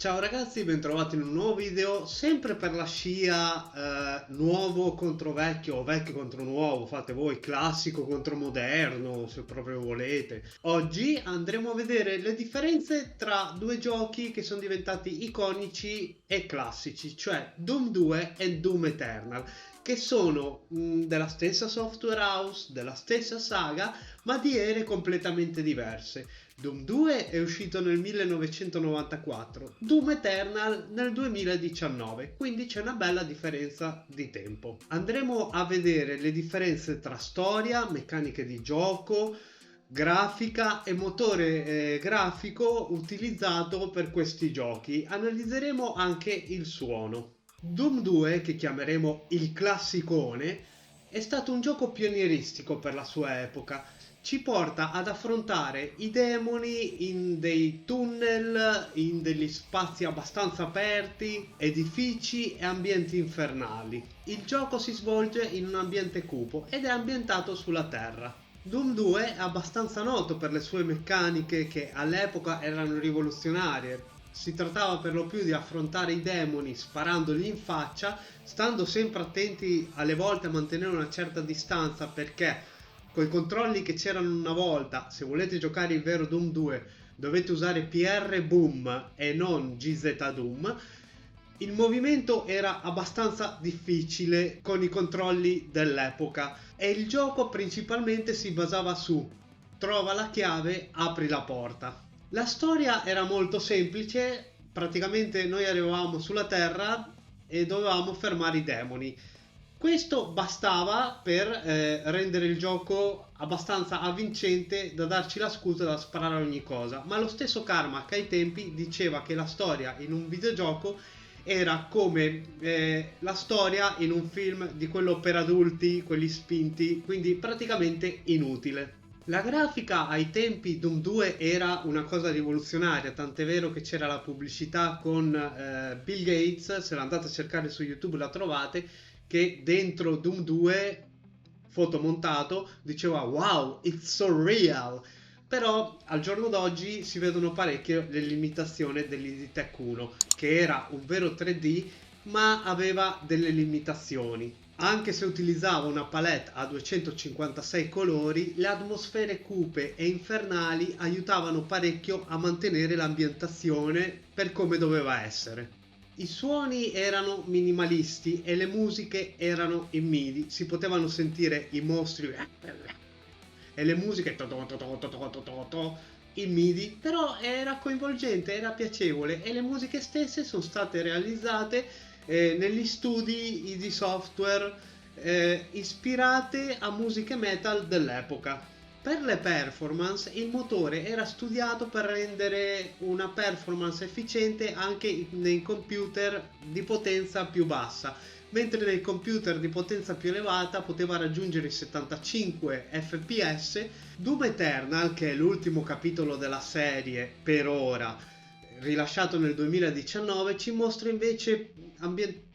Ciao ragazzi, bentrovati in un nuovo video, sempre per la scia nuovo contro vecchio o vecchio contro nuovo, fate voi, classico contro moderno, se proprio volete. Oggi andremo a vedere le differenze tra due giochi che sono diventati iconici e classici, cioè Doom 2 e Doom Eternal, che sono della stessa software house, della stessa saga, ma di ere completamente diverse. Doom 2 è uscito nel 1994, Doom Eternal nel 2019, quindi c'è una bella differenza di tempo. Andremo a vedere le differenze tra storia, meccaniche di gioco, grafica e motore grafico utilizzato per questi giochi. Analizzeremo anche il suono. Doom 2, che chiameremo il classicone, è stato un gioco pionieristico per la sua epoca. Ci porta ad affrontare i demoni in dei tunnel, in degli spazi abbastanza aperti, edifici e ambienti infernali. Il gioco si svolge in un ambiente cupo ed è ambientato sulla Terra. Doom 2 è abbastanza noto per le sue meccaniche che all'epoca erano rivoluzionarie. Si trattava per lo più di affrontare i demoni sparandogli in faccia, stando sempre attenti alle volte a mantenere una certa distanza, perché con i controlli che c'erano una volta, se volete giocare il vero Doom 2 dovete usare PR Boom e non GZ Doom. Il movimento era abbastanza difficile con i controlli dell'epoca e il gioco principalmente si basava su trova la chiave, apri la porta. La storia era molto semplice, praticamente noi arrivavamo sulla Terra e dovevamo fermare i demoni. Questo bastava per rendere il gioco abbastanza avvincente da darci la scusa da sparare a ogni cosa, ma lo stesso Carmack ai tempi diceva che la storia in un videogioco era come la storia in un film di quello per adulti, quelli spinti, quindi praticamente inutile. La grafica ai tempi Doom 2 era una cosa rivoluzionaria, tant'è vero che c'era la pubblicità con Bill Gates, se la andate a cercare su YouTube la trovate, che dentro Doom 2 fotomontato diceva wow, it's so real. Però al giorno d'oggi si vedono parecchio le limitazioni dell'Iditech 1, che era un vero 3D ma aveva delle limitazioni. Anche se utilizzava una palette a 256 colori, le atmosfere cupe e infernali aiutavano parecchio a mantenere l'ambientazione per come doveva essere. I suoni erano minimalisti e le musiche erano in MIDI, si potevano sentire i mostri e le musiche in MIDI, però era coinvolgente, era piacevole e le musiche stesse sono state realizzate negli studi ID Software ispirate a musiche metal dell'epoca. Per le performance il motore era studiato per rendere una performance efficiente anche nei computer di potenza più bassa, mentre nei computer di potenza più elevata poteva raggiungere i 75 fps. Doom Eternal, che è l'ultimo capitolo della serie per ora, rilasciato nel 2019, ci mostra invece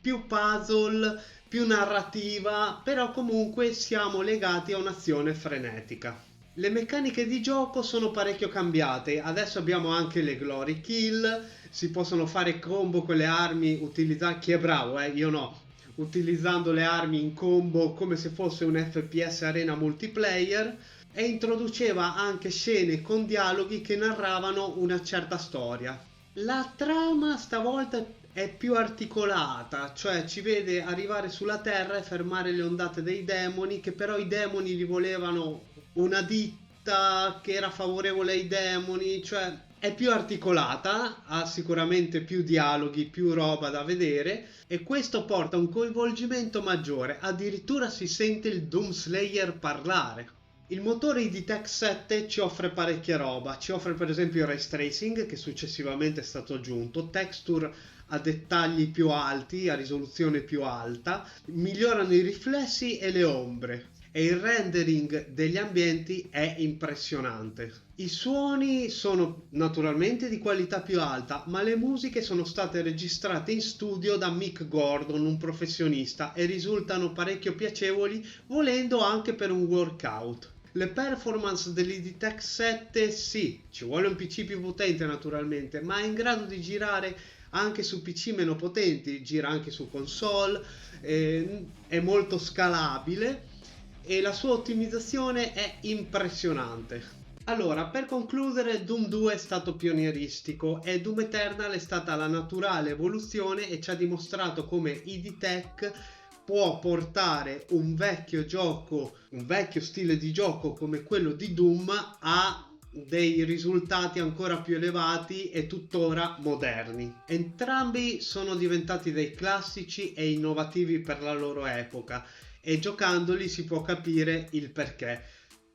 più puzzle, più narrativa, però comunque siamo legati a un'azione frenetica. Le meccaniche di gioco sono parecchio cambiate, adesso abbiamo anche le glory kill, si possono fare combo con le armi utilizzando, chi è bravo, io no, utilizzando le armi in combo come se fosse un FPS arena multiplayer, e introduceva anche scene con dialoghi che narravano una certa storia. La trama stavolta è più articolata, cioè ci vede arrivare sulla Terra e fermare le ondate dei demoni, che però i demoni li volevano una ditta che era favorevole ai demoni, cioè è più articolata, ha sicuramente più dialoghi, più roba da vedere e questo porta a un coinvolgimento maggiore, addirittura si sente il Doom Slayer parlare. Il motore ID-Tech 7 ci offre parecchia roba, ci offre per esempio il ray tracing che successivamente è stato aggiunto, texture a dettagli più alti, a risoluzione più alta, migliorano i riflessi e le ombre e il rendering degli ambienti è impressionante. I suoni sono naturalmente di qualità più alta, ma le musiche sono state registrate in studio da Mick Gordon, un professionista, e risultano parecchio piacevoli, volendo anche per un workout. Le performance dell'IDTech 7 sì, ci vuole un PC più potente naturalmente, ma è in grado di girare anche su PC meno potenti, gira anche su console, è molto scalabile e la sua ottimizzazione è impressionante. Allora, per concludere, Doom 2 è stato pionieristico e Doom Eternal è stata la naturale evoluzione e ci ha dimostrato come id Tech può portare un vecchio gioco, un vecchio stile di gioco come quello di Doom a dei risultati ancora più elevati e tuttora moderni. Entrambi sono diventati dei classici e innovativi per la loro epoca e giocandoli si può capire il perché.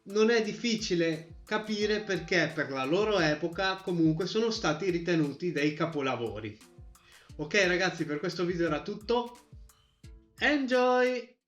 Non è difficile capire perché per la loro epoca comunque sono stati ritenuti dei capolavori. Ok ragazzi, per questo video era tutto. Enjoy!